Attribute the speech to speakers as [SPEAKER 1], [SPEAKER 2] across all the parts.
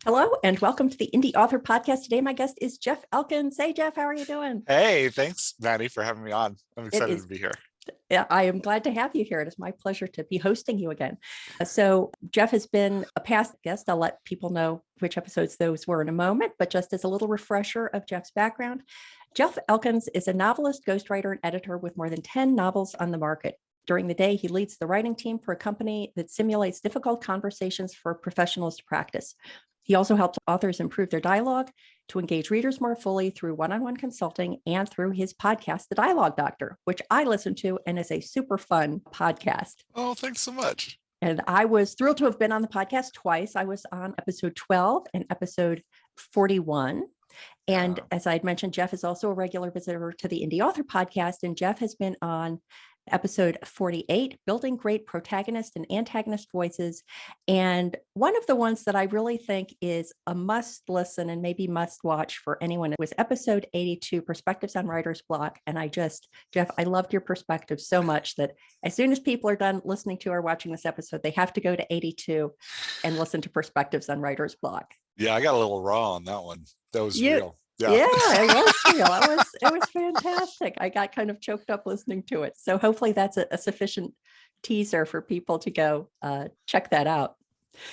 [SPEAKER 1] Hello and welcome to the Indy Author Podcast. Today, my guest is Jeff Elkins. Hey, Jeff, how are you doing?
[SPEAKER 2] Hey, thanks, Maddie, for having me on. I'm
[SPEAKER 1] It
[SPEAKER 2] excited to
[SPEAKER 1] is.
[SPEAKER 2] be here.
[SPEAKER 1] Yeah, I am glad to have you here. It is my pleasure to be hosting you again. So, Jeff has been a past guest. I'll let people know which episodes those were in a moment, but just as a little refresher of Jeff's background, Jeff Elkins is a novelist, ghostwriter, and editor with more than 10 novels on the market. During the day, he leads the writing team for a company that simulates difficult conversations for professionals to practice. He also helps authors improve their dialogue, to engage readers more fully through one-on-one consulting and through his podcast, The Dialogue Doctor, which I listen to and is a super fun podcast.
[SPEAKER 2] Oh, thanks so much.
[SPEAKER 1] And I was thrilled to have been on the podcast twice. I was on episode 12 and episode 41. And as I had mentioned, Jeff is also a regular visitor to the Indy Author Podcast, and Jeff has been on episode 48, Building Great Protagonist and Antagonist Voices. And one of the ones that I really think is a must listen and maybe must watch for anyone was episode 82, Perspectives on Writer's Block. And Jeff, I loved your perspective so much that as soon as people are done listening to or watching this episode, they have to go to 82 and listen to Perspectives on Writer's Block.
[SPEAKER 2] Yeah, I got a little raw on that one. That was real.
[SPEAKER 1] Yeah, it was real. It was fantastic. I got kind of choked up listening to it. So hopefully that's a sufficient teaser for people to go check that out.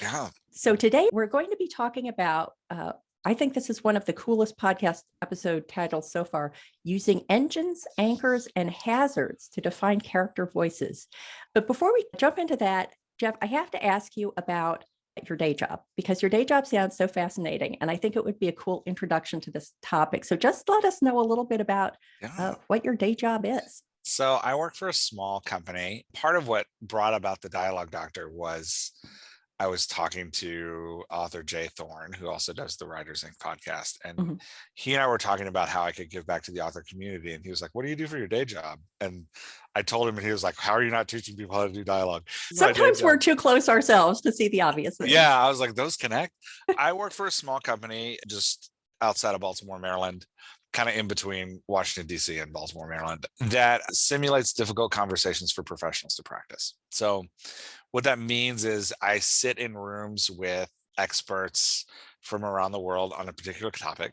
[SPEAKER 2] Yeah.
[SPEAKER 1] So today we're going to be talking about, I think this is one of the coolest podcast episode titles so far, using engines, anchors, and hazards to define character voices. But before we jump into that, Jeff, I have to ask you about your day job, because your day job sounds so fascinating. And I think it would be a cool introduction to this topic. So just let us know a little bit about what your day job is.
[SPEAKER 2] So I work for a small company. Part of what brought about the Dialogue Doctor was I was talking to author Jay Thorne, who also does the Writers Inc. podcast. And he and I were talking about how I could give back to the author community. And he was like, what do you do for your day job? And I told him, and he was like, how are you not teaching people how to do dialogue?
[SPEAKER 1] Sometimes we're too close ourselves to see the obvious things.
[SPEAKER 2] Yeah, I was like, those connect. I work for a small company just outside of Baltimore, Maryland, kind of in between Washington, D.C. and Baltimore, Maryland, that simulates difficult conversations for professionals to practice. So what that means is I sit in rooms with experts from around the world on a particular topic,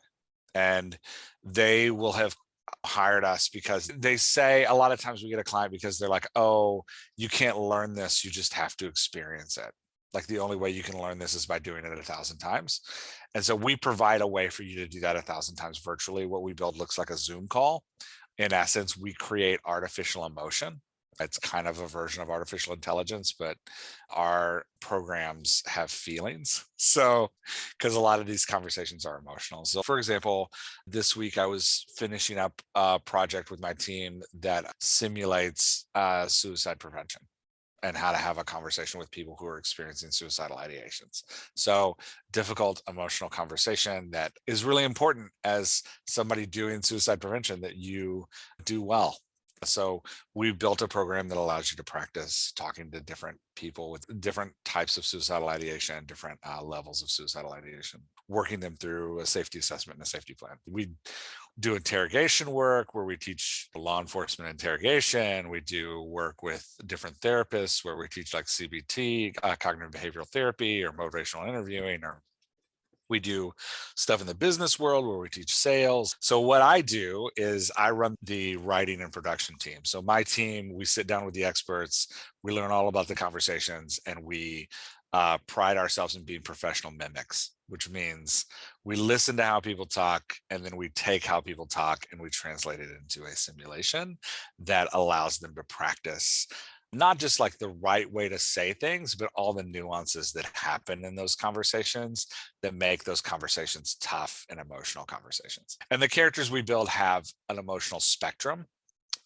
[SPEAKER 2] and they will have hired us because they say a lot of times we get a client because they're like, oh, you can't learn this, you just have to experience it. Like the only way you can learn this is by doing it 1,000 times. And so we provide a way for you to do that 1,000 times virtually. What we build looks like a Zoom call. In essence, we create artificial emotion. It's kind of a version of artificial intelligence, but our programs have feelings. So, because a lot of these conversations are emotional. So, for example, this week I was finishing up a project with my team that simulates suicide prevention and how to have a conversation with people who are experiencing suicidal ideations. So difficult emotional conversation that is really important as somebody doing suicide prevention that you do well. So we built a program that allows you to practice talking to different people with different types of suicidal ideation, different levels of suicidal ideation, working them through a safety assessment and a safety plan. We do interrogation work where we teach law enforcement interrogation. We do work with different therapists where we teach like CBT, cognitive behavioral therapy, or motivational interviewing, or we do stuff in the business world where we teach sales. So what I do is I run the writing and production team. So my team, we sit down with the experts, we learn all about the conversations, and we pride ourselves in being professional mimics, which means we listen to how people talk, and then we take how people talk and we translate it into a simulation that allows them to practice not just like the right way to say things, but all the nuances that happen in those conversations that make those conversations tough and emotional conversations. And the characters we build have an emotional spectrum.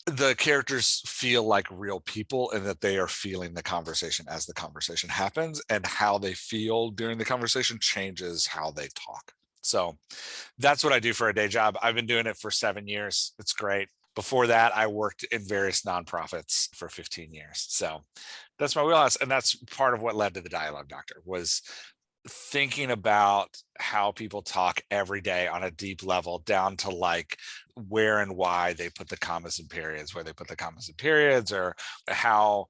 [SPEAKER 2] The characters feel like real people and that they are feeling the conversation as the conversation happens, and how they feel during the conversation changes how they talk. So that's what I do for a day job. I've been doing it for 7 years. It's great. Before that, I worked in various nonprofits for 15 years. So that's my wheelhouse. And that's part of what led to the Dialogue Doctor, was thinking about how people talk every day on a deep level, down to like where and why they put the commas and periods, where they put the commas and periods, or how,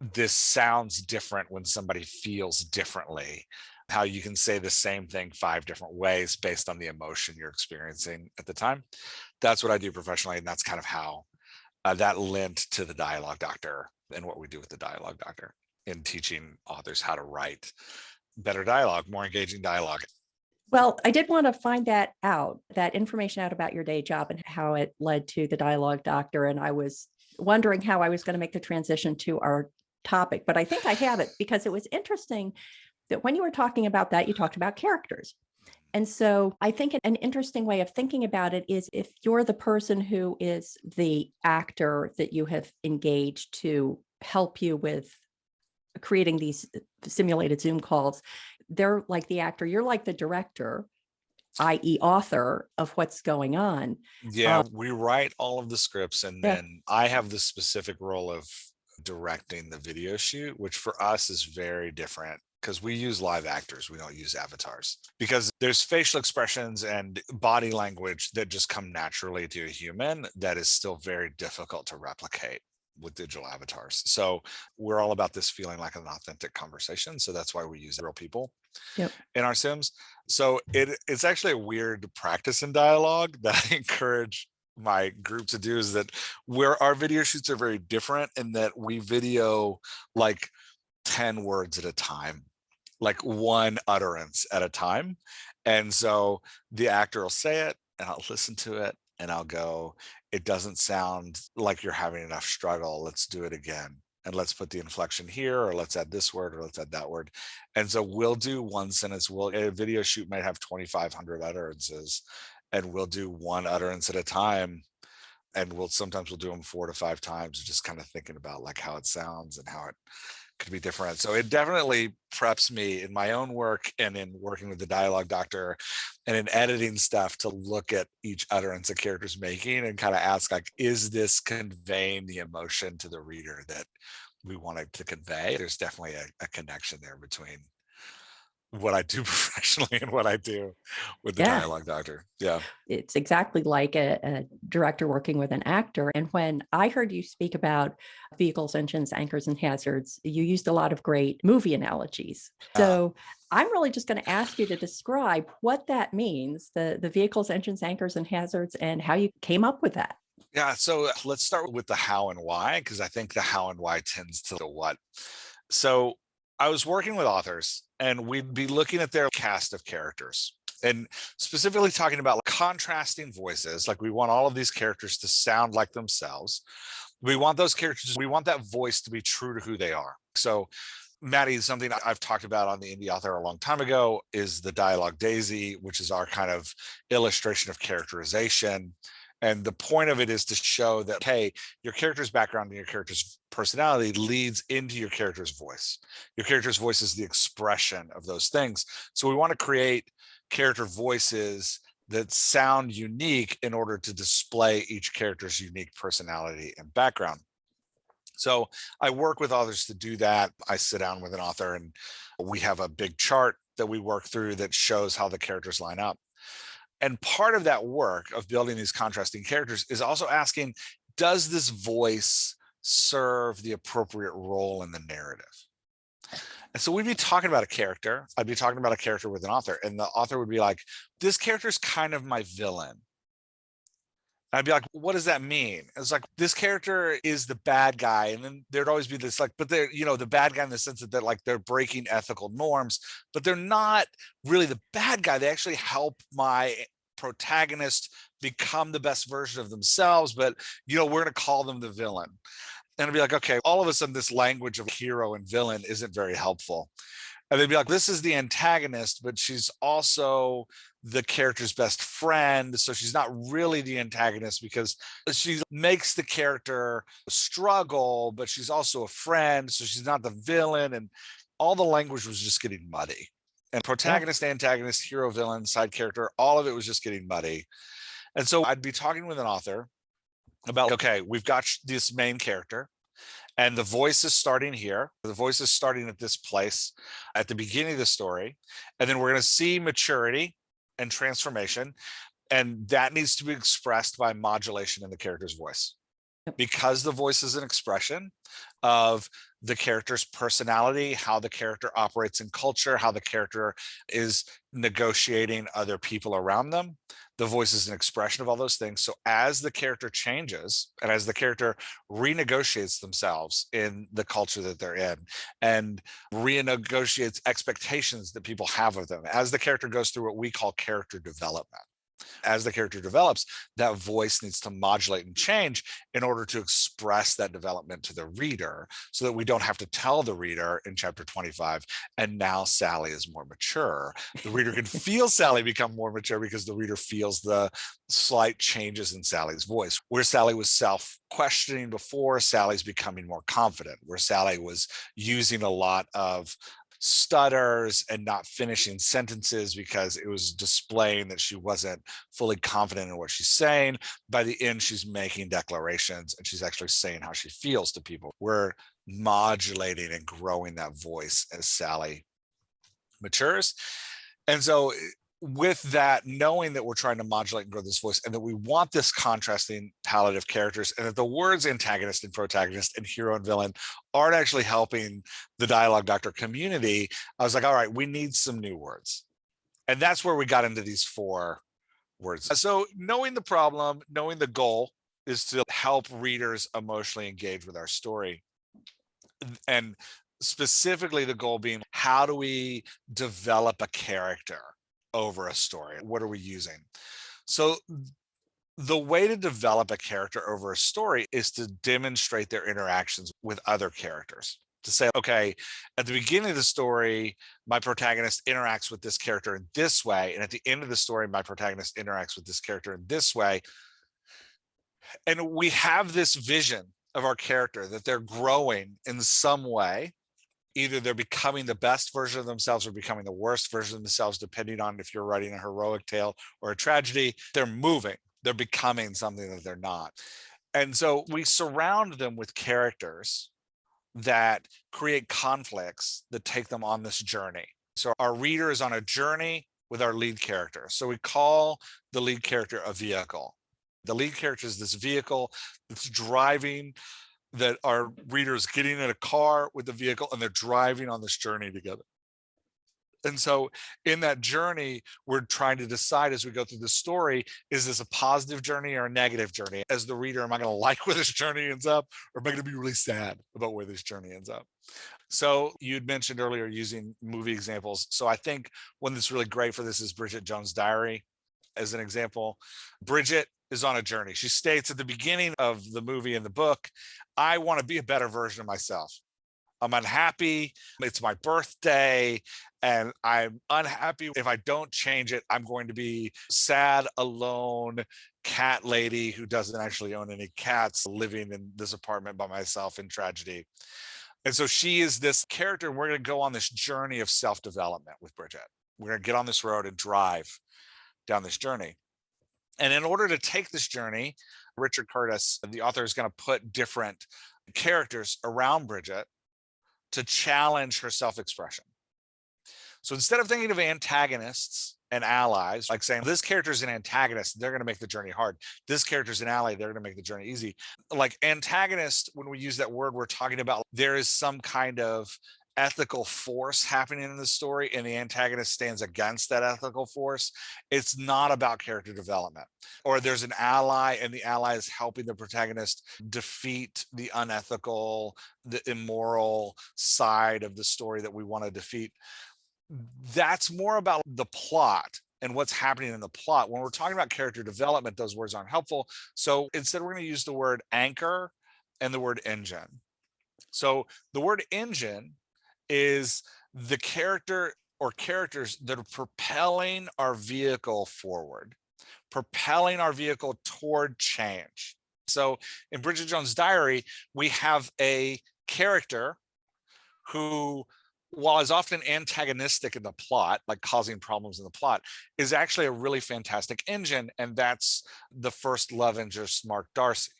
[SPEAKER 2] this sounds different when somebody feels differently, how you can say the same thing 5 different ways based on the emotion you're experiencing at the time. That's what I do professionally. And that's kind of how that lent to the dialogue doctor and what we do with the dialogue doctor in teaching authors how to write better dialogue, more engaging dialogue.
[SPEAKER 1] Well, I did want to find that information out about your day job and how it led to the dialogue doctor. And I was wondering how I was going to make the transition to our topic, but I think I have it because it was interesting that when you were talking about that, you talked about characters. And so I think an interesting way of thinking about it is if you're the person who is the actor that you have engaged to help you with creating these simulated Zoom calls, they're like the actor, you're like the director, i.e. author of what's going on.
[SPEAKER 2] Yeah, we write all of the scripts, and
[SPEAKER 1] Yeah.
[SPEAKER 2] then I have the specific role of directing the video shoot, which for us is very different because we use live actors. We don't use avatars because there's facial expressions and body language that just come naturally to a human that is still very difficult to replicate with digital avatars. So we're all about this feeling like an authentic conversation. So that's why we use real people
[SPEAKER 1] Yep.
[SPEAKER 2] in our sims. So it's actually a weird practice in dialogue that I encourage my group to do, is that where our video shoots are very different in that we video like 10 words at a time, like one utterance at a time. And so the actor will say it and I'll listen to it and I'll go, it doesn't sound like you're having enough struggle. Let's do it again. And let's put the inflection here, or let's add this word, or let's add that word. And so we'll do one sentence. A video shoot might have 2,500 utterances, and we'll do one utterance at a time. And sometimes we'll do them 4 to 5 times, just kind of thinking about like how it sounds and how it could be different. So it definitely preps me in my own work and in working with the dialogue doctor and in editing stuff to look at each utterance a character's making and kind of ask, like, is this conveying the emotion to the reader that we wanted to convey? There's definitely a connection there between what I do professionally and what I do with the
[SPEAKER 1] Yeah.
[SPEAKER 2] dialogue doctor. Yeah.
[SPEAKER 1] It's exactly like a director working with an actor. And when I heard you speak about vehicles, engines, anchors, and hazards, you used a lot of great movie analogies. So I'm really just going to ask you to describe what that means, the vehicles, engines, anchors, and hazards, and how you came up with that.
[SPEAKER 2] Yeah. So let's start with the how and why, because I think the how and why tends to the what. So I was working with authors and we'd be looking at their cast of characters and specifically talking about contrasting voices. Like we want all of these characters to sound like themselves. We want those characters, we want that voice to be true to who they are. So Maddie, something I've talked about on the Indie Author a long time ago is the dialogue daisy, which is our kind of illustration of characterization. And the point of it is to show that, hey, your character's background and your character's personality leads into your character's voice. Your character's voice is the expression of those things. So we want to create character voices that sound unique in order to display each character's unique personality and background. So I work with authors to do that. I sit down with an author and we have a big chart that we work through that shows how the characters line up. And part of that work of building these contrasting characters is also asking, does this voice serve the appropriate role in the narrative? And so we'd be talking about a character. I'd be talking about a character with an author, and the author would be like, this character's kind of my villain. I'd be like, what does that mean? It's like, this character is the bad guy. And then there'd always be this like, but they're, the bad guy in the sense that they're like, they're breaking ethical norms, but they're not really the bad guy. They actually help my protagonist become the best version of themselves. But, we're going to call them the villain. And I'd be like, okay, all of a sudden this language of hero and villain isn't very helpful. And they'd be like, this is the antagonist, but she's also the character's best friend. So she's not really the antagonist because she makes the character struggle, but she's also a friend. So she's not the villain. And all the language was just getting muddy. And protagonist, antagonist, hero, villain, side character, all of it was just getting muddy. And so I'd be talking with an author about, okay, we've got this main character. And the voice is starting here. The voice is starting at this place at the beginning of the story. And then we're going to see maturity and transformation. And that needs to be expressed by modulation in the character's voice. because the voice is an expression of the character's personality, how the character operates in culture, how the character is negotiating other people around them. The voice is an expression of all those things. So as the character changes and as the character renegotiates themselves in the culture that they're in and renegotiates expectations that people have of them, as the character goes through what we call character development, as the character develops, that voice needs to modulate and change in order to express that development to the reader, so that we don't have to tell the reader in chapter 25, and now Sally is more mature. The reader can feel Sally become more mature because the reader feels the slight changes in Sally's voice. Where Sally was self-questioning before, Sally's becoming more confident. Where Sally was using a lot of stutters and not finishing sentences because it was displaying that she wasn't fully confident in what she's saying, by the end she's making declarations and she's actually saying how she feels to people. We're modulating and growing that voice as Sally matures. And so with that, knowing that we're trying to modulate and grow this voice, and that we want this contrasting palette of characters, and that the words antagonist and protagonist and hero and villain aren't actually helping the dialogue doctor community, I was like, all right, we need some new words. And that's where we got into these 4 words. So knowing the problem, knowing the goal is to help readers emotionally engage with our story. And specifically the goal being, how do we develop a character over a story? What are we using? So the way to develop a character over a story is to demonstrate their interactions with other characters. To say, okay, at the beginning of the story, my protagonist interacts with this character in this way. And at the end of the story, my protagonist interacts with this character in this way. And we have this vision of our character that they're growing in some way. Either they're becoming the best version of themselves or becoming the worst version of themselves, depending on if you're writing a heroic tale or a tragedy. They're moving, they're becoming something that they're not. And so we surround them with characters that create conflicts that take them on this journey. So our reader is on a journey with our lead character. So we call the lead character a vehicle. The lead character is this vehicle that's driving, that our reader is getting in a car with the vehicle and they're driving on this journey together. And so in that journey, we're trying to decide as we go through the story, is this a positive journey or a negative journey? As the reader, am I going to like where this journey ends up, or am I going to be really sad about where this journey ends up? So you'd mentioned earlier using movie examples. So I think one that's really great for this is Bridget Jones' Diary as an example. Bridget is on a journey. She states at the beginning of the movie and the book, I want to be a better version of myself. I'm unhappy. It's my birthday and I'm unhappy. If I don't change it, I'm going to be sad, alone cat lady who doesn't actually own any cats, living in this apartment by myself in tragedy. And so she is this character, and we're going to go on this journey of self-development with Bridget. We're going to get on this road and drive down this journey. And in order to take this journey, Richard Curtis, the author, is going to put different characters around Bridget to challenge her self-expression. So instead of thinking of antagonists and allies, like saying this character is an antagonist, they're going to make the journey hard. This character is an ally, they're going to make the journey easy. Like antagonist, when we use that word, we're talking about there is some kind of ethical force happening in the story and the antagonist stands against that ethical force. It's not about character development. Or there's an ally and the ally is helping the protagonist defeat the unethical, the immoral side of the story that we want to defeat. That's more about the plot and what's happening in the plot. When we're talking about character development, those words aren't helpful. So instead, we're going to use the word anchor and the word engine. So the word engine is the character or characters that are propelling our vehicle forward, propelling our vehicle toward change. So in Bridget Jones' Diary, we have a character who, while is often antagonistic in the plot, like causing problems in the plot, is actually a really fantastic engine. And that's the first love interest, Mark Darcy.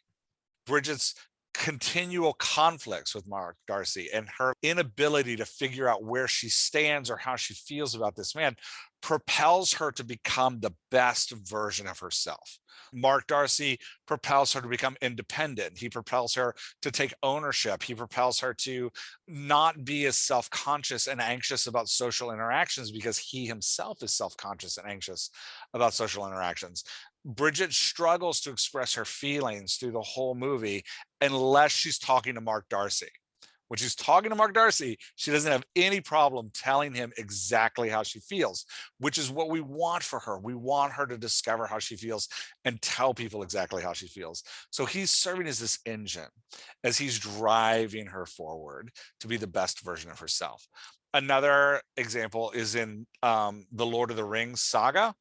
[SPEAKER 2] Bridget's continual conflicts with Mark Darcy and her inability to figure out where she stands or how she feels about this man propels her to become the best version of herself. Mark Darcy propels her to become independent. He propels her to take ownership. He propels her to not be as self-conscious and anxious about social interactions because he himself is self-conscious and anxious about social interactions. Bridget struggles to express her feelings through the whole movie unless she's talking to Mark Darcy. When she's talking to Mark Darcy, she doesn't have any problem telling him exactly how she feels, which is what we want for her. We want her to discover how she feels and tell people exactly how she feels. So he's serving as this engine as he's driving her forward to be the best version of herself. Another example is in the Lord of the Rings saga.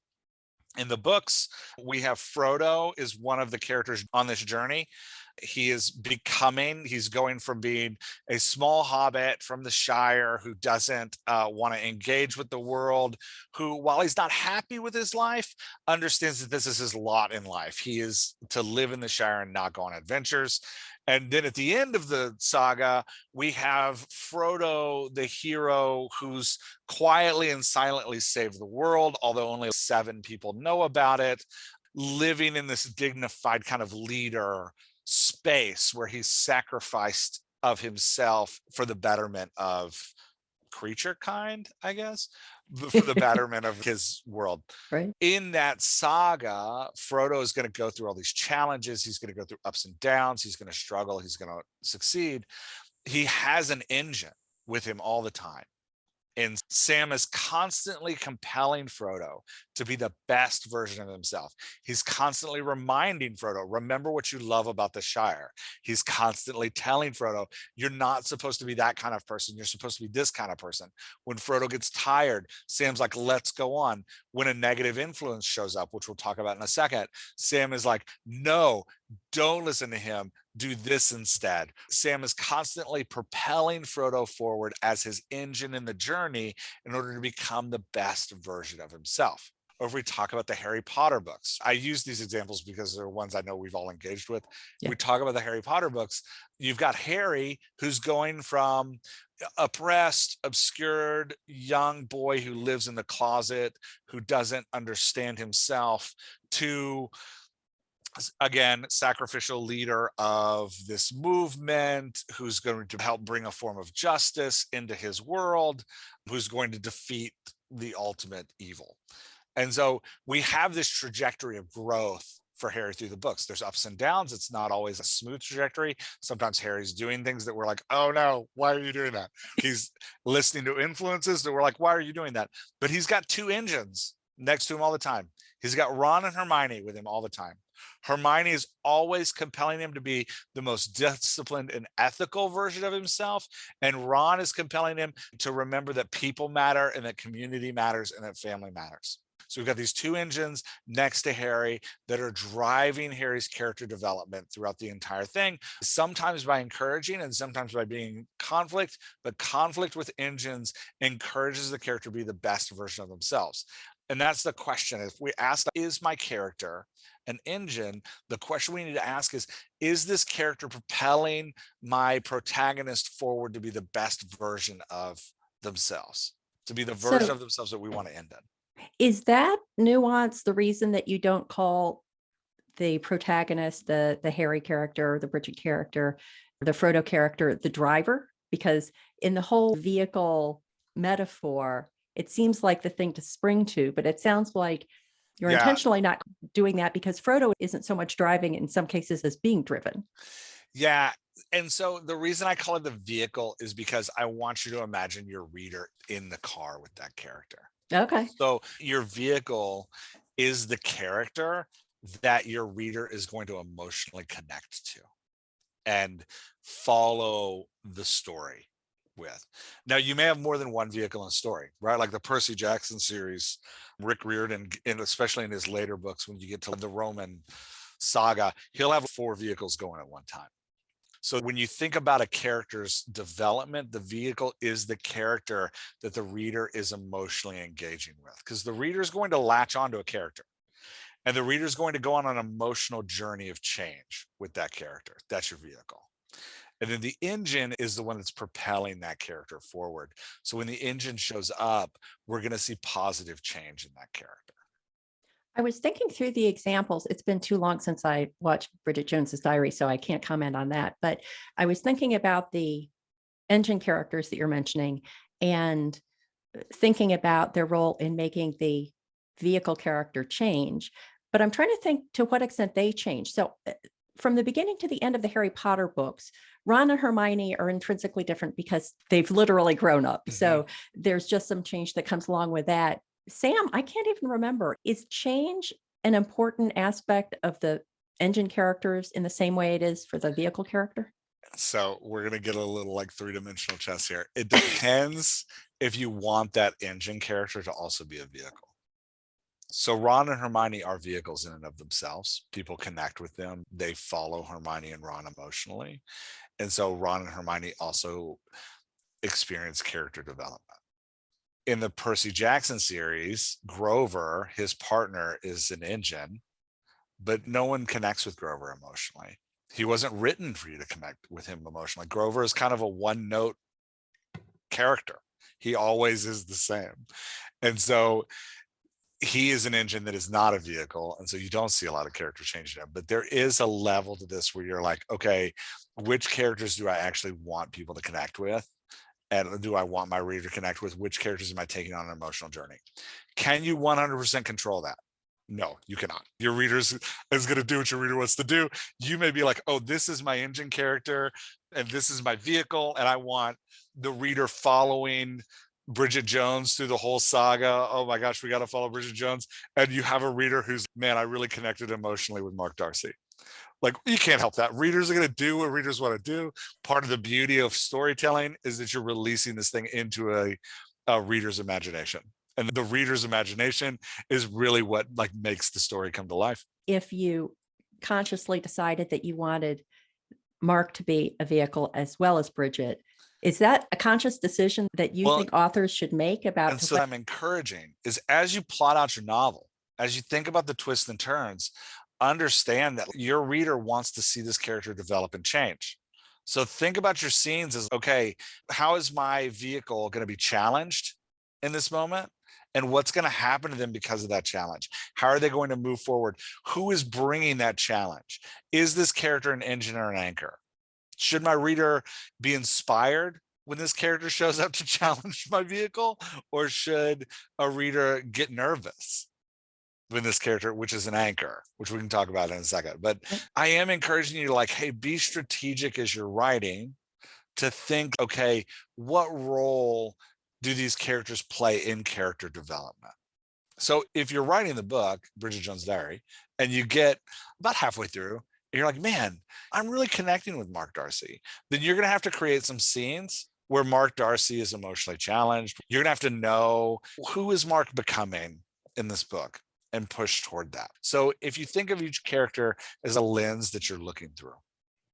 [SPEAKER 2] In the books, we have Frodo is one of the characters on this journey. He's going from being a small hobbit from the Shire who doesn't want to engage with the world, who, while he's not happy with his life, understands that this is his lot in life. He is to live in the Shire and not go on adventures. And then at the end of the saga, we have Frodo, the hero, who's quietly and silently saved the world, although only 7 people know about it, living in this dignified kind of leader space where he's sacrificed of himself for the betterment of creature kind, I guess, for the betterment of his world.
[SPEAKER 1] Right.
[SPEAKER 2] In that saga, Frodo is going to go through all these challenges. He's going to go through ups and downs. He's going to struggle. He's going to succeed. He has an engine with him all the time. And Sam is constantly compelling Frodo to be the best version of himself. He's constantly reminding Frodo, remember what you love about the Shire. He's constantly telling Frodo, you're not supposed to be that kind of person. You're supposed to be this kind of person. When Frodo gets tired, Sam's like, let's go on. When a negative influence shows up, which we'll talk about in a second, Sam is like, no, don't listen to him. Do this instead. Sam is constantly propelling Frodo forward as his engine in the journey in order to become the best version of himself. Or if we talk about the Harry Potter books, I use these examples because they're ones I know we've all engaged with.
[SPEAKER 1] Yeah.
[SPEAKER 2] We talk about the Harry Potter books. You've got Harry, who's going from oppressed, obscured young boy who lives in the closet, who doesn't understand himself, to, again, sacrificial leader of this movement, who's going to help bring a form of justice into his world, who's going to defeat the ultimate evil. And so we have this trajectory of growth for Harry through the books. There's ups and downs. It's not always a smooth trajectory. Sometimes Harry's doing things that we're like, oh no, why are you doing that? He's listening to influences that we're like, why are you doing that? But he's got 2 engines next to him all the time. He's got Ron and Hermione with him all the time. Hermione is always compelling him to be the most disciplined and ethical version of himself. And Ron is compelling him to remember that people matter and that community matters and that family matters. So we've got these 2 engines next to Harry that are driving Harry's character development throughout the entire thing, sometimes by encouraging and sometimes by being conflict, but conflict with engines encourages the character to be the best version of themselves. And that's the question. If we ask, is my character an engine? The question we need to ask is this character propelling my protagonist forward to be the best version of themselves, to be the version of themselves that we want to end in?
[SPEAKER 1] Is that nuance the reason that you don't call the protagonist, the Harry character, the Bridget character, the Frodo character, the driver? Because in the whole vehicle metaphor, it seems like the thing to spring to, but it sounds like you're intentionally not doing that because Frodo isn't so much driving in some cases as being driven.
[SPEAKER 2] Yeah. And so the reason I call it the vehicle is because I want you to imagine your reader in the car with that character.
[SPEAKER 1] Okay.
[SPEAKER 2] So your vehicle is the character that your reader is going to emotionally connect to and follow the story with. Now, you may have more than one vehicle in a story, right? Like the Percy Jackson series, Rick Riordan, and especially in his later books, when you get to the Roman saga, he'll have 4 vehicles going at one time. So when you think about a character's development, the vehicle is the character that the reader is emotionally engaging with, because the reader is going to latch onto a character and the reader is going to go on an emotional journey of change with that character. That's your vehicle. And then the engine is the one that's propelling that character forward. So when the engine shows up, we're going to see positive change in that character.
[SPEAKER 1] I was thinking through the examples. It's been too long since I watched Bridget Jones's Diary, so I can't comment on that. But I was thinking about the engine characters that you're mentioning and thinking about their role in making the vehicle character change. But I'm trying to think to what extent they change. So from the beginning to the end of the Harry Potter books, Ron and Hermione are intrinsically different because they've literally grown up. Mm-hmm. So there's just some change that comes along with that. Sam, I can't even remember. Is change an important aspect of the engine characters in the same way it is for the vehicle character?
[SPEAKER 2] So we're going to get a little like three-dimensional chess here. It depends if you want that engine character to also be a vehicle. So Ron and Hermione are vehicles in and of themselves. People connect with them. They follow Hermione and Ron emotionally. And so Ron and Hermione also experience character development. In the Percy Jackson series, Grover, his partner, is an engine, but no one connects with Grover emotionally. He wasn't written for you to connect with him emotionally. Grover is kind of a one-note character. He always is the same. And so he is an engine that is not a vehicle. And so you don't see a lot of character change in him. But there is a level to this where you're like, okay, which characters do I actually want people to connect with? And do I want my reader to connect with? Which characters am I taking on an emotional journey? Can you 100% control that? No, you cannot. Your reader is going to do what your reader wants to do. You may be like, oh, this is my engine character and this is my vehicle. And I want the reader following Bridget Jones through the whole saga. Oh my gosh, we got to follow Bridget Jones. And you have a reader who's, man, I really connected emotionally with Mark Darcy. Like, you can't help that. Readers are going to do what readers want to do. Part of the beauty of storytelling is that you're releasing this thing into a reader's imagination. And the reader's imagination is really what like makes the story come to life.
[SPEAKER 1] If you consciously decided that you wanted Mark to be a vehicle as well as Bridget, is that a conscious decision that you think authors should make about?
[SPEAKER 2] And so I'm encouraging is as you plot out your novel, as you think about the twists and turns, understand that your reader wants to see this character develop and change. So think about your scenes as, okay, how is my vehicle going to be challenged in this moment? And what's going to happen to them because of that challenge? How are they going to move forward? Who is bringing that challenge? Is this character an engine or an anchor? Should my reader be inspired when this character shows up to challenge my vehicle? Or should a reader get nervous when this character, which is an anchor, which we can talk about in a second? But I am encouraging you to like, hey, be strategic as you're writing to think, okay, what role do these characters play in character development? So if you're writing the book, Bridget Jones' Diary, and you get about halfway through, and you're like, man, I'm really connecting with Mark Darcy, then you're going to have to create some scenes where Mark Darcy is emotionally challenged. You're going to have to know, who is Mark becoming in this book, and push toward that. So if you think of each character as a lens that you're looking through,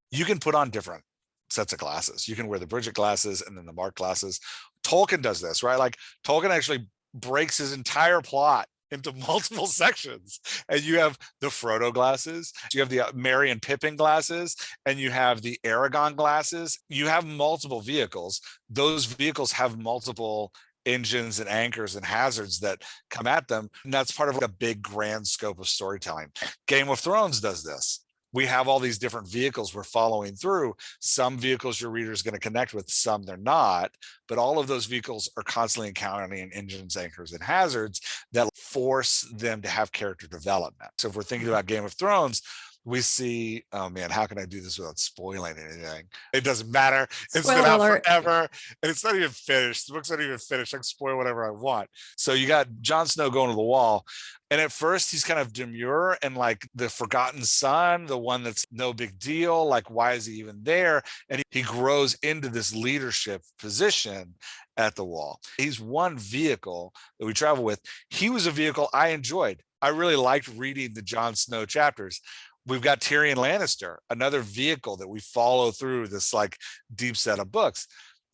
[SPEAKER 2] you can put on different sets of glasses. You can wear the Bridget glasses and then the Mark glasses. Tolkien does this, right? Like Tolkien actually breaks his entire plot into multiple sections. And you have the Frodo glasses, you have the Merry and Pippin glasses, and you have the Aragon glasses. You have multiple vehicles. Those vehicles have multiple engines and anchors and hazards that come at them. And that's part of like a big grand scope of storytelling. Game of Thrones does this. We have all these different vehicles we're following through. Some vehicles your reader is going to connect with, some they're not, but all of those vehicles are constantly encountering engines, anchors, and hazards that force them to have character development. So if we're thinking about Game of Thrones, we see, oh man, how can I do this without spoiling anything? It doesn't matter. It's been out forever and it's not even finished. The book's not even finished. I can spoil whatever I want. So you got Jon Snow going to the wall. And at first he's kind of demure and like the forgotten son, the one that's no big deal. Like, why is he even there? And he grows into this leadership position at the wall. He's one vehicle that we travel with. He was a vehicle I enjoyed. I really liked reading the Jon Snow chapters. We've got Tyrion Lannister, another vehicle that we follow through this like deep set of books.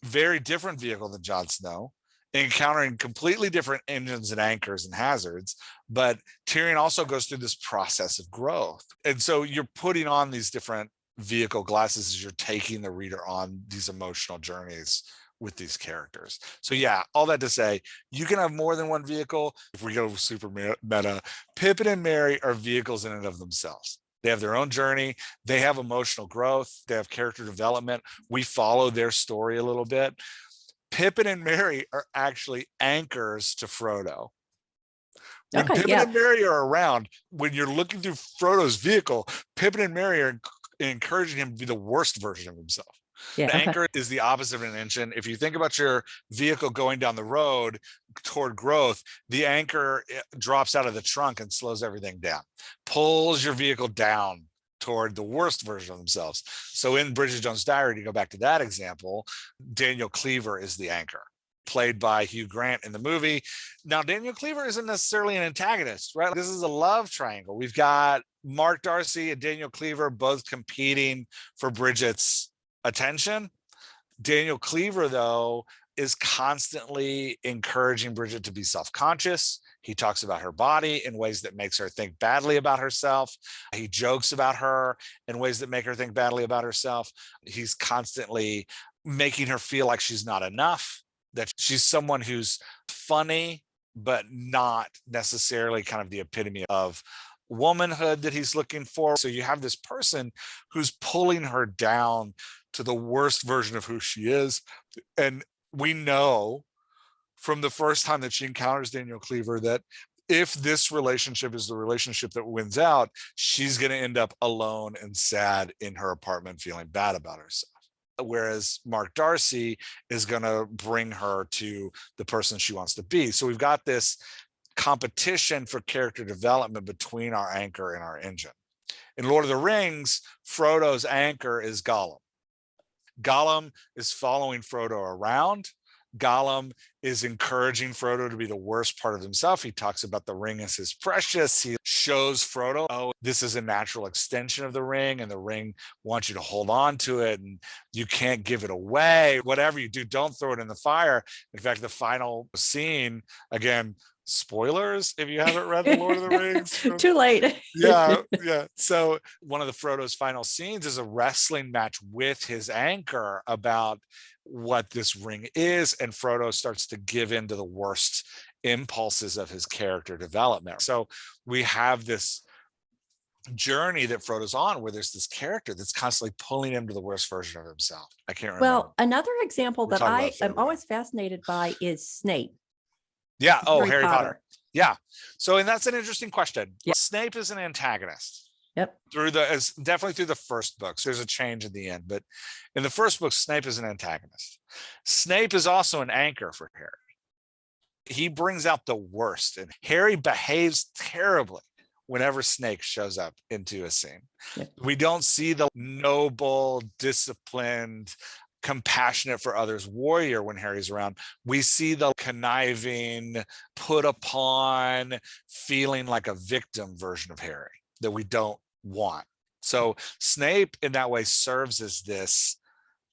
[SPEAKER 2] Very different vehicle than Jon Snow, encountering completely different engines and anchors and hazards. But Tyrion also goes through this process of growth. And so you're putting on these different vehicle glasses is you're taking the reader on these emotional journeys with these characters. So yeah, all that to say, you can have more than one vehicle. If we go super meta, Pippin and Merry are vehicles in and of themselves. They have their own journey. They have emotional growth. They have character development. We follow their story a little bit. Pippin and Merry are actually anchors to Frodo. When
[SPEAKER 1] Okay,
[SPEAKER 2] Pippin
[SPEAKER 1] yeah.
[SPEAKER 2] and Merry are around, when you're looking through Frodo's vehicle, Pippin and Merry are encouraging him to be the worst version of himself.
[SPEAKER 1] Yeah.
[SPEAKER 2] An
[SPEAKER 1] Okay.
[SPEAKER 2] anchor is the opposite of an engine. If you think about your vehicle going down the road toward growth, the anchor drops out of the trunk and slows everything down, pulls your vehicle down toward the worst version of themselves. So in Bridget Jones' Diary, to go back to that example, Daniel Cleaver is the anchor, played by Hugh Grant in the movie. Now, Daniel Cleaver isn't necessarily an antagonist, right? This is a love triangle. We've got Mark Darcy and Daniel Cleaver both competing for Bridget's attention. Daniel Cleaver, though, is constantly encouraging Bridget to be self-conscious. He talks about her body in ways that makes her think badly about herself. He jokes about her in ways that make her think badly about herself. He's constantly making her feel like she's not enough, that she's someone who's funny, but not necessarily kind of the epitome of womanhood that he's looking for. So you have this person who's pulling her down to the worst version of who she is. And we know from the first time that she encounters Daniel Cleaver that if this relationship is the relationship that wins out, she's going to end up alone and sad in her apartment, feeling bad about herself. Whereas Mark Darcy is going to bring her to the person she wants to be. So we've got this competition for character development between our anchor and our engine. In Lord of the Rings, Frodo's anchor is Gollum. Gollum is following Frodo around. Gollum is encouraging Frodo to be the worst part of himself. He talks about the ring as his precious. He shows Frodo, oh, this is a natural extension of the ring, and the ring wants you to hold on to it, and you can't give it away. Whatever you do, don't throw it in the fire. In fact, the final scene, again, spoilers if you haven't read The Lord of the Rings.
[SPEAKER 1] Too late.
[SPEAKER 2] Yeah. So one of the Frodo's final scenes is a wrestling match with his anchor about what this ring is, and Frodo starts to give in to the worst impulses of his character development. So we have this journey that Frodo's on where there's this character that's constantly pulling him to the worst version of himself. I can't remember.
[SPEAKER 1] Well, another example
[SPEAKER 2] We're
[SPEAKER 1] that
[SPEAKER 2] talking
[SPEAKER 1] I
[SPEAKER 2] about
[SPEAKER 1] am
[SPEAKER 2] favorite.
[SPEAKER 1] always fascinated by is Snape.
[SPEAKER 2] Yeah. Oh, Harry Potter. Yeah. So, and that's an interesting question.
[SPEAKER 1] Yeah.
[SPEAKER 2] Snape is an antagonist.
[SPEAKER 1] Yep.
[SPEAKER 2] Definitely through the first books. There's a change in the end, but in the first book, Snape is an antagonist. Snape is also an anchor for Harry. He brings out the worst, and Harry behaves terribly whenever Snape shows up into a scene.
[SPEAKER 1] Yep.
[SPEAKER 2] We don't see the noble, disciplined, compassionate for others warrior when Harry's around. We see the conniving, put upon, feeling like a victim version of Harry that we don't want. So Snape in that way serves as this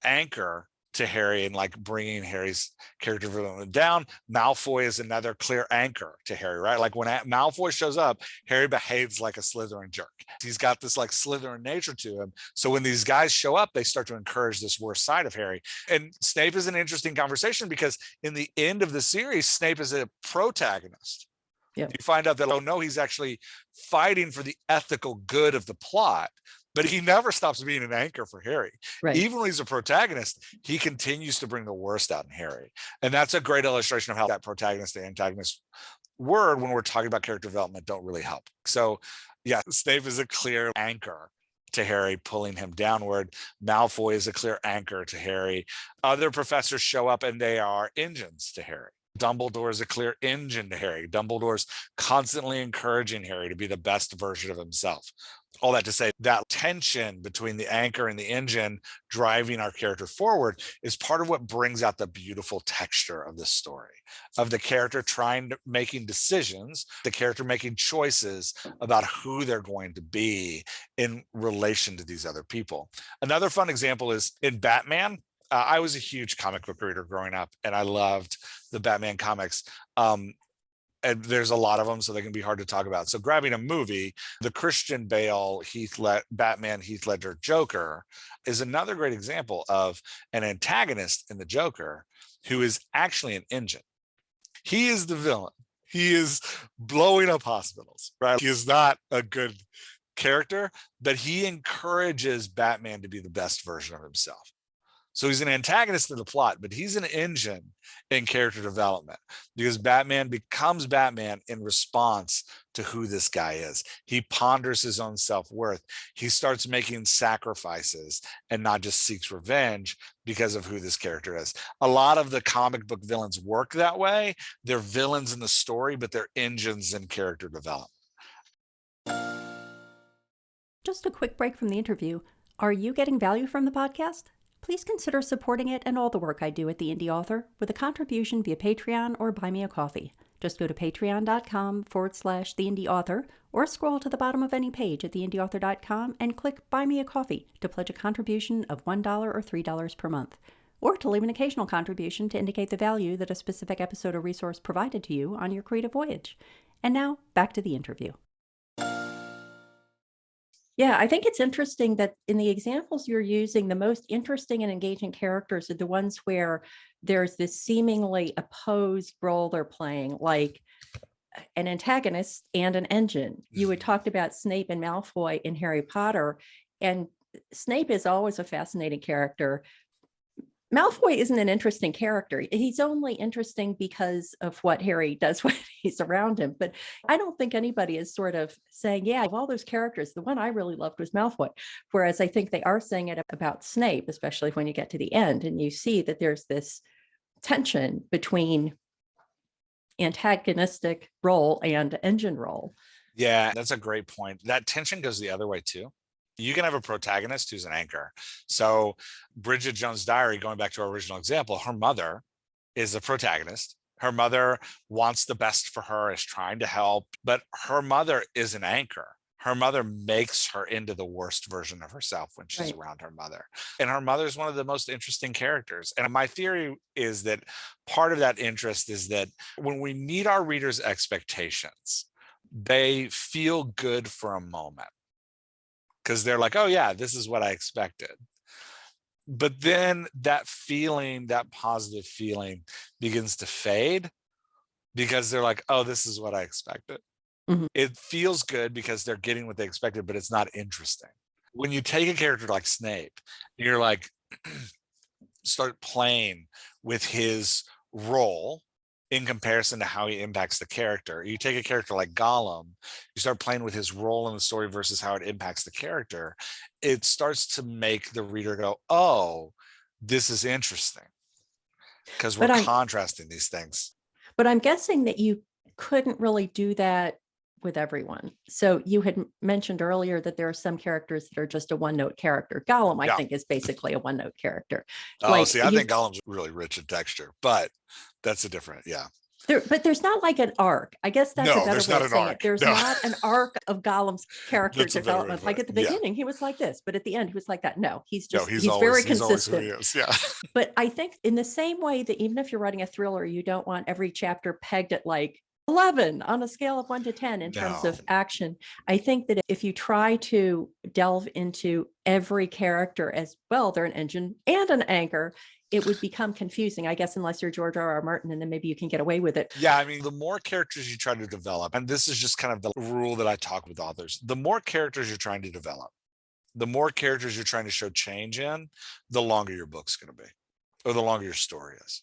[SPEAKER 2] anchor to Harry and like bringing Harry's character development down. Malfoy is another clear anchor to Harry, right? Like when Malfoy shows up, Harry behaves like a Slytherin jerk. He's got this like Slytherin nature to him. So when these guys show up, they start to encourage this worst side of Harry. And Snape is an interesting conversation because in the end of the series, Snape is a protagonist. Yep. You find out that, oh no, he's actually fighting for the ethical good of the plot, but he never stops being an anchor for Harry. Right. Even when he's a protagonist, he continues to bring the worst out in Harry. And that's a great illustration of how that protagonist and antagonist word, when we're talking about character development, don't really help. So yeah, Snape is a clear anchor to Harry, pulling him downward. Malfoy is a clear anchor to Harry. Other professors show up and they are engines to Harry. Dumbledore is a clear engine to Harry. Dumbledore's constantly encouraging Harry to be the best version of himself. All that to say, that tension between the anchor and the engine driving our character forward is part of what brings out the beautiful texture of the story, of the character making decisions, the character making choices about who they're going to be in relation to these other people. Another fun example is in Batman. I was a huge comic book reader growing up, and I loved the Batman comics. And there's a lot of them, so they can be hard to talk about. So grabbing a movie, the Christian Bale, Batman, Heath Ledger Joker is another great example of an antagonist in the Joker who is actually an engine. He is the villain. He is blowing up hospitals, right? He is not a good character, but he encourages Batman to be the best version of himself. So he's an antagonist in the plot, but he's an engine in character development because Batman becomes Batman in response to who this guy is. He ponders his own self-worth. He starts making sacrifices and not just seeks revenge because of who this character is. A lot of the comic book villains work that way. They're villains in the story, but they're engines in character development.
[SPEAKER 1] Just a quick break from the interview. Are you getting value from the podcast? Please consider supporting it and all the work I do at The Indie Author with a contribution via Patreon or Buy Me a Coffee. Just go to patreon.com/The Indie Author or scroll to the bottom of any page at theindieauthor.com and click Buy Me a Coffee to pledge a contribution of $1 or $3 per month, or to leave an occasional contribution to indicate the value that a specific episode or resource provided to you on your creative voyage. And now, back to the interview. Yeah, I think it's interesting that in the examples you're using, the most interesting and engaging characters are the ones where there's this seemingly opposed role they're playing, like an antagonist and an engine. You had talked about Snape and Malfoy in Harry Potter, and Snape is always a fascinating character. Malfoy isn't an interesting character. He's only interesting because of what Harry does when he's around him. But I don't think anybody is sort of saying, yeah, of all those characters, the one I really loved was Malfoy. Whereas I think they are saying it about Snape, especially when you get to the end and you see that there's this tension between antagonistic role and engine role.
[SPEAKER 2] Yeah, that's a great point. That tension goes the other way too. You can have a protagonist who's an anchor. So Bridget Jones' Diary, going back to our original example, her mother is a protagonist. Her mother wants the best for her, is trying to help, but her mother is an anchor. Her mother makes her into the worst version of herself when she's around her mother. And her mother is one of the most interesting characters. And my theory is that part of that interest is that when we meet our readers' expectations, they feel good for a moment, because they're like, oh yeah, this is what I expected. But then that feeling, that positive feeling, begins to fade because they're like, oh, this is what I expected. Mm-hmm. It feels good because they're getting what they expected, but it's not interesting. When you take a character like Snape, you're like, start playing with his role in comparison to how he impacts the character. You take a character like Gollum, you start playing with his role in the story versus how it impacts the character. It starts to make the reader go, oh, this is interesting, because we're contrasting these things.
[SPEAKER 1] But I'm guessing that you couldn't really do that with everyone. So you had mentioned earlier that there are some characters that are just a one-note character. Gollum, I think, is basically a one-note character.
[SPEAKER 2] Oh, like, see, I think Gollum's really rich in texture, but that's a different,
[SPEAKER 1] But there's not like an arc. I guess that's a better way of saying it. There's not an arc of Gollum's character development. Like at the beginning, he was like this, but at the end, he was like that. No, he's very consistent. He is, But I think in the same way that even if you're writing a thriller, you don't want every chapter pegged at like 11 on a scale of 1 to 10 in terms of action. I think that if you try to delve into every character as well, they're an engine and an anchor, it would become confusing, I guess, unless you're George R.R. Martin, and then maybe you can get away with it.
[SPEAKER 2] Yeah, I mean, the more characters you try to develop, and this is just kind of the rule that I talk with authors, the more characters you're trying to develop, the more characters you're trying to show change in, the longer your book's going to be, or the longer your story is.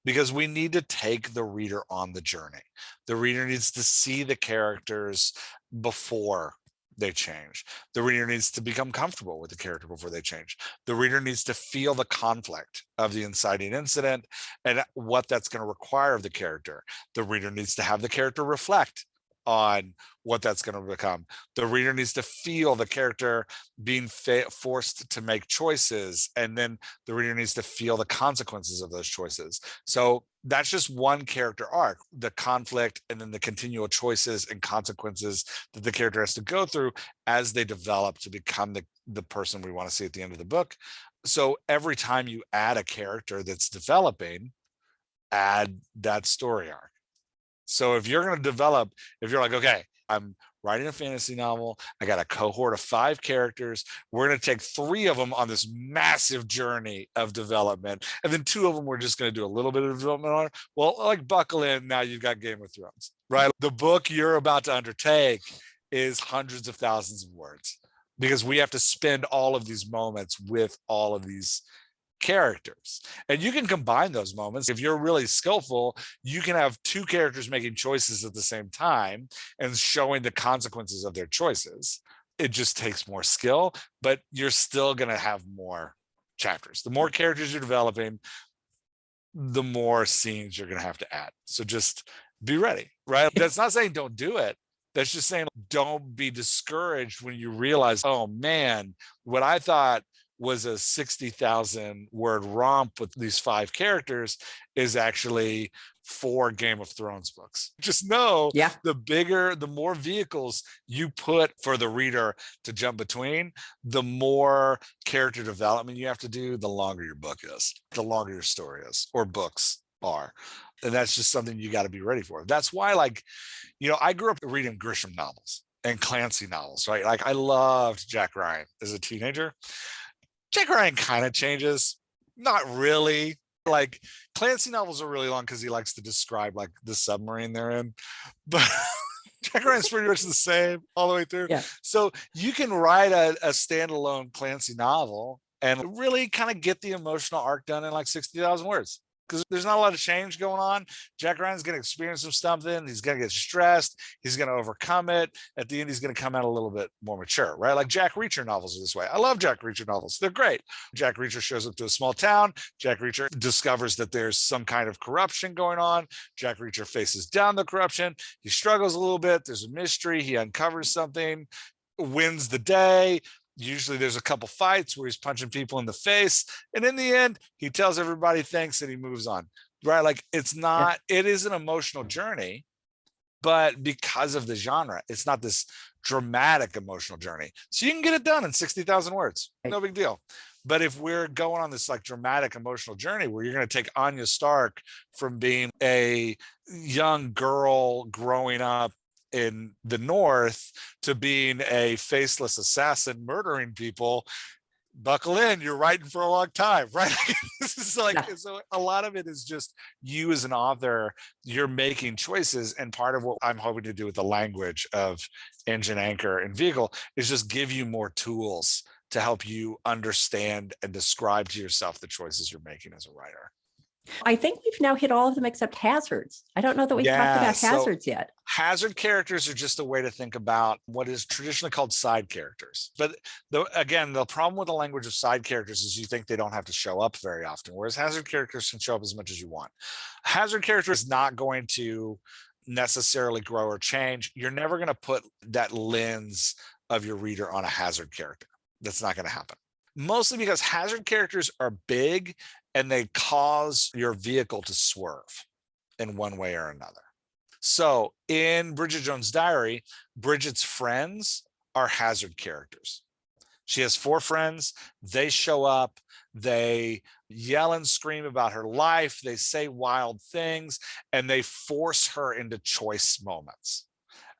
[SPEAKER 2] Because we need to take the reader on the journey. The reader needs to see the characters before they change. The reader needs to become comfortable with the character before they change. The reader needs to feel the conflict of the inciting incident and what that's going to require of the character. The reader needs to have the character reflect on what that's going to become. The reader needs to feel the character being forced to make choices, and then the reader needs to feel the consequences of those choices. So that's just one character arc, the conflict, and then the continual choices and consequences that the character has to go through as they develop to become the person we want to see at the end of the book. So every time you add a character that's developing, add that story arc. So if you're going to develop, if you're like, okay, I'm writing a fantasy novel, I got a cohort of 5 characters, we're going to take 3 of them on this massive journey of development, and then 2 of them we're just going to do a little bit of development on. Well, like, buckle in, now you've got Game of Thrones, right? The book you're about to undertake is hundreds of thousands of words, because we have to spend all of these moments with all of these characters. And you can combine those moments. If you're really skillful, you can have 2 characters making choices at the same time and showing the consequences of their choices. It just takes more skill, but you're still going to have more chapters. The more characters you're developing, the more scenes you're going to have to add. So just be ready, right? That's not saying don't do it. That's just saying don't be discouraged when you realize, oh man, what I thought was a 60,000 word romp with these 5 characters is actually 4 Game of Thrones books. Just know, the more vehicles you put for the reader to jump between, the more character development you have to do, the longer your book is, the longer your story is, or books are. And that's just something you got to be ready for. That's why, like, I grew up reading Grisham novels and Clancy novels, right? Like, I loved Jack Ryan as a teenager. Jack Ryan kind of changes, not really. Like, Clancy novels are really long because he likes to describe like the submarine they're in, but Jack Ryan's pretty much the same all the way through.
[SPEAKER 1] Yeah.
[SPEAKER 2] So you can write a standalone Clancy novel and really kind of get the emotional arc done in like 60,000 words. Because there's not a lot of change going on. Jack Ryan's going to experience something. He's going to get stressed. He's going to overcome it. At the end, he's going to come out a little bit more mature, right? Like Jack Reacher novels are this way. I love Jack Reacher novels. They're great. Jack Reacher shows up to a small town. Jack Reacher discovers that there's some kind of corruption going on. Jack Reacher faces down the corruption. He struggles a little bit. There's a mystery. He uncovers something, wins the day. Usually there's a couple fights where he's punching people in the face. And in the end, he tells everybody thanks and he moves on, right? Like, it is an emotional journey, but because of the genre, it's not this dramatic emotional journey. So you can get it done in 60,000 words, no big deal. But if we're going on this like dramatic emotional journey where you're going to take Arya Stark from being a young girl growing up in the North to being a faceless assassin murdering people, buckle in, you're writing for a long time, right? This is like, so a lot of it is just you as an author, you're making choices. And part of what I'm hoping to do with the language of engine, anchor, and vehicle is just give you more tools to help you understand and describe to yourself the choices you're making as a writer.
[SPEAKER 1] I think we've now hit all of them except hazards. I don't know that we've talked about hazards yet.
[SPEAKER 2] Hazard characters are just a way to think about what is traditionally called side characters. But again, the problem with the language of side characters is you think they don't have to show up very often, whereas hazard characters can show up as much as you want. Hazard character is not going to necessarily grow or change. You're never going to put that lens of your reader on a hazard character. That's not going to happen. Mostly because hazard characters are big and they cause your vehicle to swerve in one way or another. So in Bridget Jones' Diary, Bridget's friends are hazard characters. She has 4 friends. They show up. They yell and scream about her life. They say wild things, and they force her into choice moments.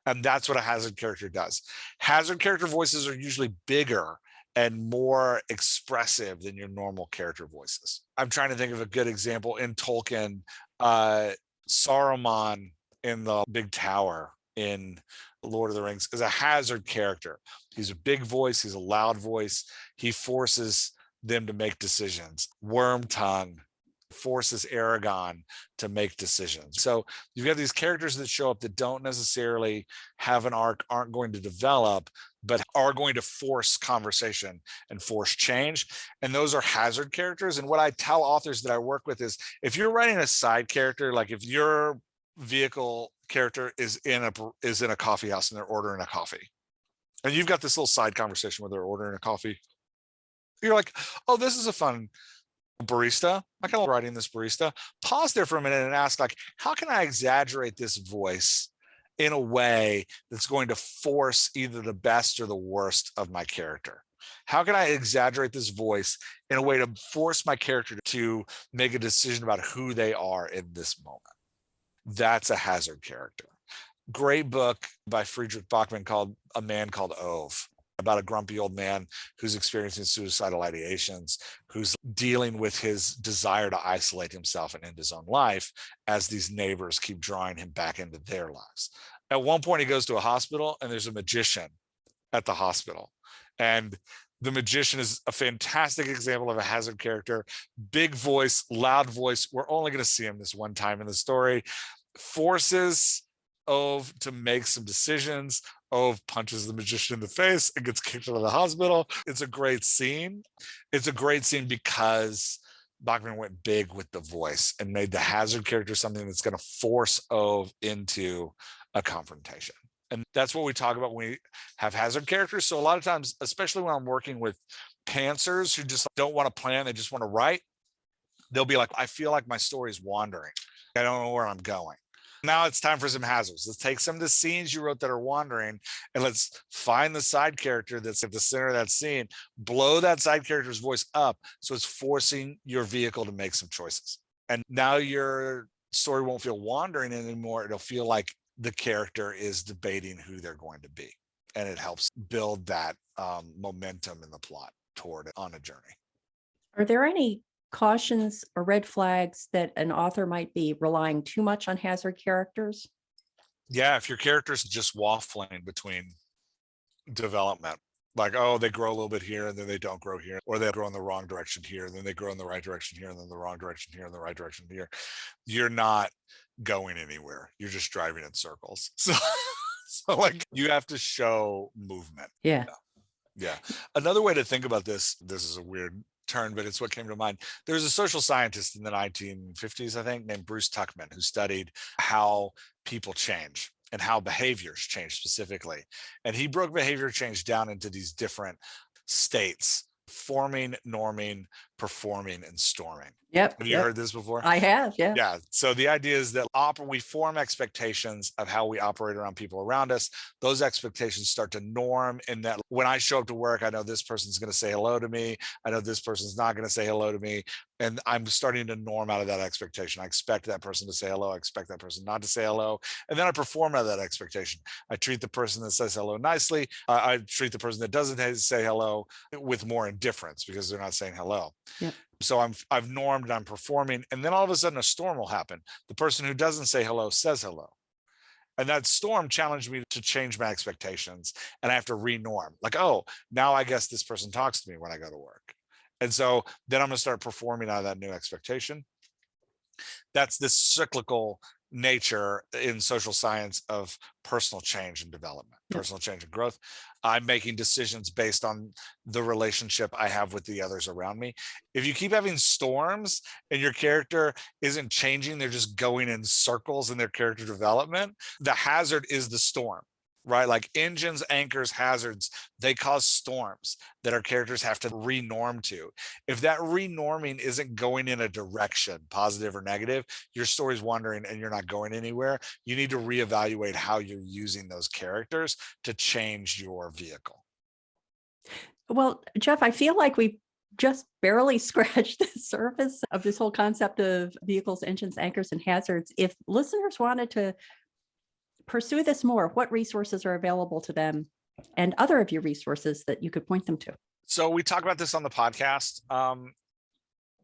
[SPEAKER 2] And that's what a hazard character does. Hazard character voices are usually bigger and more expressive than your normal character voices. I'm trying to think of a good example in Tolkien. Saruman in the Big Tower in Lord of the Rings is a hazard character. He's a big voice. He's a loud voice. He forces them to make decisions. Wormtongue forces Aragon to make decisions. So you've got these characters that show up that don't necessarily have an arc, aren't going to develop, but are going to force conversation and force change. And those are hazard characters. And what I tell authors that I work with is, if you're writing a side character, like if your vehicle character is in a coffee house and they're ordering a coffee, and you've got this little side conversation where they're ordering a coffee, you're like, oh, this is a fun barista. I kind of writing this barista. Pause there for a minute and ask, like, how can I exaggerate this voice in a way that's going to force either the best or the worst of my character? How can I exaggerate this voice in a way to force my character to make a decision about who they are in this moment? That's a hazard character. Great book by Friedrich Bachmann called A Man Called Ove, about a grumpy old man who's experiencing suicidal ideations, who's dealing with his desire to isolate himself and end his own life as these neighbors keep drawing him back into their lives. At one point, he goes to a hospital and there's a magician at the hospital. And the magician is a fantastic example of a hazard character. Big voice, loud voice. We're only going to see him this one time in the story. Forces Ove to make some decisions. Ove punches the magician in the face and gets kicked out of the hospital. It's a great scene. It's a great scene because Bachmann went big with the voice and made the hazard character something that's going to force Ove into a confrontation. And that's what we talk about when we have hazard characters. So a lot of times, especially when I'm working with pantsers who just don't want to plan, they just want to write, they'll be like, I feel like my story is wandering. I don't know where I'm going. Now it's time for some hazards. Let's take some of the scenes you wrote that are wandering and let's find the side character that's at the center of that scene, blow that side character's voice up so it's forcing your vehicle to make some choices. And now your story won't feel wandering anymore. It'll feel like the character is debating who they're going to be. And it helps build that momentum in the plot toward on a journey.
[SPEAKER 1] Are there any cautions or red flags that an author might be relying too much on hazard characters?
[SPEAKER 2] Yeah, if your character's just waffling between development, like, oh, they grow a little bit here and then they don't grow here, or they grow in the wrong direction here, and then they grow in the right direction here, and then the wrong direction here, and the right direction here, you're not going anywhere. You're just driving in circles. So like you have to show movement.
[SPEAKER 1] Yeah.
[SPEAKER 2] Yeah. Another way to think about this is a weird turn, but it's what came to mind. There's a social scientist in the 1950s, I think, named Bruce Tuckman, who studied how people change and how behaviors change specifically. And he broke behavior change down into these different states: forming, norming, performing, and storming.
[SPEAKER 1] Yep.
[SPEAKER 2] Have you heard this before?
[SPEAKER 1] I have. Yeah.
[SPEAKER 2] Yeah. So the idea is that we form expectations of how we operate around people around us. Those expectations start to norm, in that when I show up to work, I know this person's going to say hello to me. I know this person's not going to say hello to me. And I'm starting to norm out of that expectation. I expect that person to say hello. I expect that person not to say hello. And then I perform out of that expectation. I treat the person that says hello nicely. I treat the person that doesn't say hello with more indifference because they're not saying hello.
[SPEAKER 1] Yep.
[SPEAKER 2] So I've normed and I'm performing. And then all of a sudden a storm will happen. The person who doesn't say hello says hello. And that storm challenged me to change my expectations. And I have to re-norm. Like, oh, now I guess this person talks to me when I go to work. And so then I'm going to start performing out of that new expectation. That's this cyclical nature in social science of personal change and development, personal change and growth. I'm making decisions based on the relationship I have with the others around me. If you keep having storms and your character isn't changing, they're just going in circles in their character development, the hazard is the storm. Right? Like engines, anchors, hazards, they cause storms that our characters have to re-norm to. If that re-norming isn't going in a direction, positive or negative, your story's wandering and you're not going anywhere. You need to reevaluate how you're using those characters to change your vehicle.
[SPEAKER 1] Well, Jeff, I feel like we just barely scratched the surface of this whole concept of vehicles, engines, anchors, and hazards. If listeners wanted to pursue this more, what resources are available to them, and other of your resources that you could point them to?
[SPEAKER 2] So we talk about this on the podcast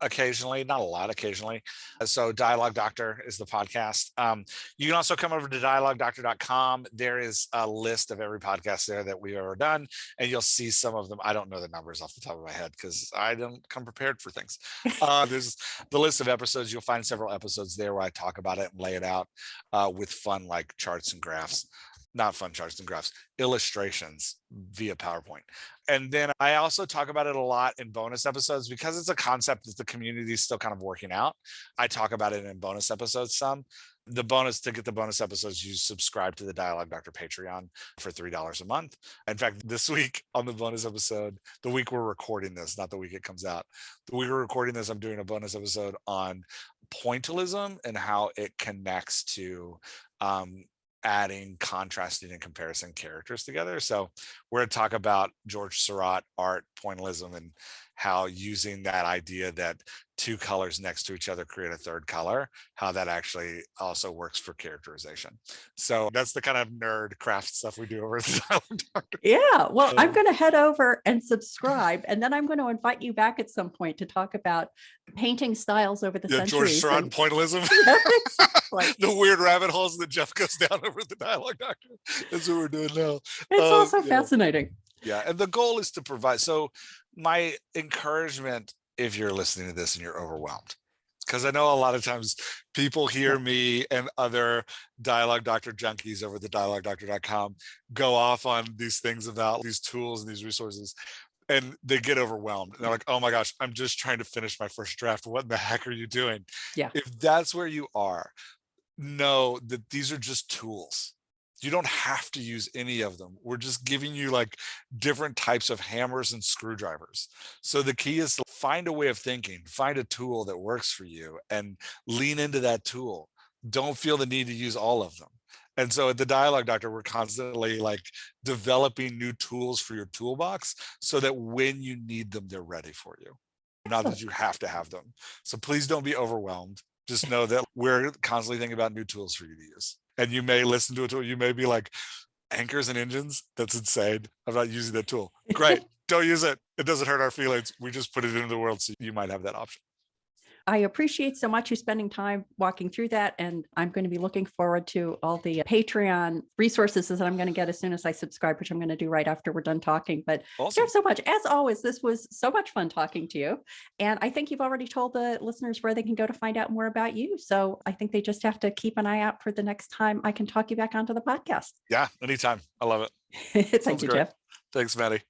[SPEAKER 2] occasionally, not a lot, occasionally. So Dialogue Doctor is the podcast. You can also come over to dialoguedoctor.com. There is a list of every podcast there that we've ever done, and you'll see some of them. I don't know the numbers off the top of my head because I don't come prepared for things. There's the list of episodes. You'll find several episodes there where I talk about it and lay it out with fun, like charts and graphs. Not fun charts and graphs, illustrations via PowerPoint. And then I also talk about it a lot in bonus episodes because it's a concept that the community is still kind of working out. I talk about it in bonus episodes some. To get the bonus episodes, you subscribe to the Dialogue Doctor Patreon for $3 a month. In fact, this week on the bonus episode, the week we're recording this, not the week it comes out, the week we're recording this, I'm doing a bonus episode on pointillism and how it connects to adding, contrasting, and comparison characters together. So we're going to talk about George Seurat, art, pointillism, and how using that idea that two colors next to each other create a third color, how that actually also works for characterization. So that's the kind of nerd craft stuff we do over at the Dialogue Doctor.
[SPEAKER 1] Yeah. Well, I'm going to head over and subscribe, and then I'm going to invite you back at some point to talk about painting styles over the
[SPEAKER 2] George
[SPEAKER 1] centuries.
[SPEAKER 2] Seurat pointillism.
[SPEAKER 1] Like,
[SPEAKER 2] the weird rabbit holes that Jeff goes down over at the Dialogue Doctor. That's what we're doing now.
[SPEAKER 1] It's also
[SPEAKER 2] yeah.
[SPEAKER 1] fascinating.
[SPEAKER 2] Yeah. And the goal is to provide. So my encouragement, if you're listening to this and you're overwhelmed, because I know a lot of times people hear me and other Dialogue Doctor junkies over at the dialoguedoctor.com go off on these things about these tools and these resources, and they get overwhelmed. And they're like, oh my gosh, I'm just trying to finish my first draft. What the heck are you doing?
[SPEAKER 1] Yeah.
[SPEAKER 2] If that's where you are, know that these are just tools. You don't have to use any of them. We're just giving you like different types of hammers and screwdrivers. So the key is to find a way of thinking, find a tool that works for you and lean into that tool. Don't feel the need to use all of them. And so at the Dialogue Doctor, we're constantly like developing new tools for your toolbox so that when you need them, they're ready for you. Not that you have to have them. So please don't be overwhelmed. Just know that we're constantly thinking about new tools for you to use. And you may listen to a tool, you may be like, anchors and engines? That's insane. I'm not using that tool. Great. Don't use it. It doesn't hurt our feelings. We just put it into the world so you might have that option.
[SPEAKER 1] I appreciate so much you spending time walking through that. And I'm going to be looking forward to all the Patreon resources that I'm going to get as soon as I subscribe, which I'm going to do right after we're done talking. But
[SPEAKER 2] Awesome.
[SPEAKER 1] Jeff, so much. As always, this was so much fun talking to you. And I think you've already told the listeners where they can go to find out more about you. So I think they just have to keep an eye out for the next time I can talk you back onto the podcast.
[SPEAKER 2] Yeah, anytime. I love it.
[SPEAKER 1] Thank you,
[SPEAKER 2] great.
[SPEAKER 1] Jeff.
[SPEAKER 2] Thanks, Maddie.